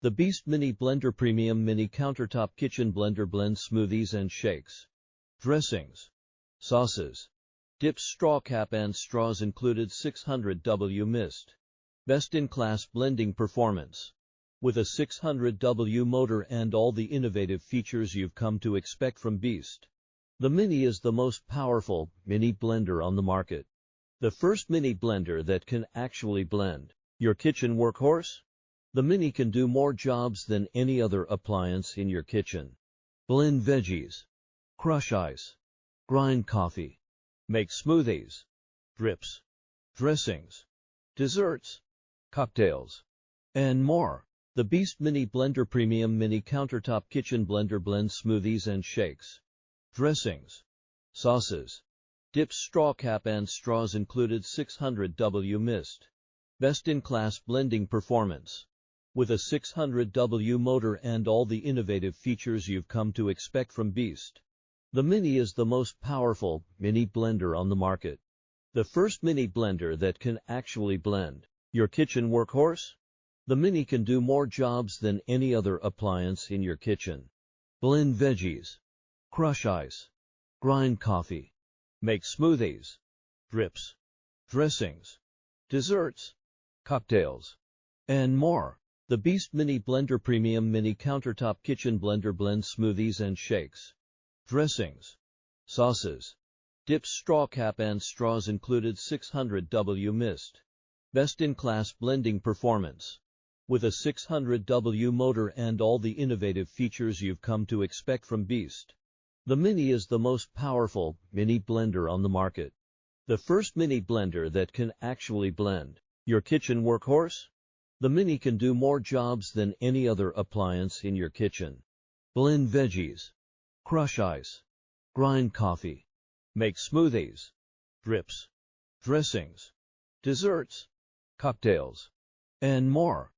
The Beast Mini Blender Premium Mini Countertop Kitchen Blender blends smoothies and shakes. Dressings, sauces, dips, straw cap and straws included. 600W mist. Best-in-class blending performance. With a 600W motor and all the innovative features you've come to expect from Beast. The Mini is the most powerful mini blender on the market. The first mini blender that can actually blend your kitchen workhorse. The Mini can do more jobs than any other appliance in your kitchen. Blend veggies, crush ice, grind coffee, make smoothies, drips, dressings, desserts, cocktails, and more. The Beast Mini Blender Premium Mini Countertop Kitchen Blender blends smoothies and shakes. Dressings, sauces, dips, straw cap and straws included. 600W mist. Best-in-class blending performance. With a 600W motor and all the innovative features you've come to expect from Beast. The Mini is the most powerful mini blender on the market. The first mini blender that can actually blend your kitchen workhorse. The Mini can do more jobs than any other appliance in your kitchen. Blend veggies, crush ice, grind coffee, make smoothies, drips, dressings, desserts, cocktails, and more. The Beast Mini Blender Premium Mini Countertop Kitchen Blender blends smoothies and shakes. Dressings, sauces, dips, straw cap and straws included. 600W mist. Best-in-class blending performance. With a 600W motor and all the innovative features you've come to expect from Beast. The Mini is the most powerful mini blender on the market. The first mini blender that can actually blend your kitchen workhorse. The Mini can do more jobs than any other appliance in your kitchen. Blend veggies, crush ice, grind coffee, make smoothies, drips, dressings, desserts, cocktails, and more.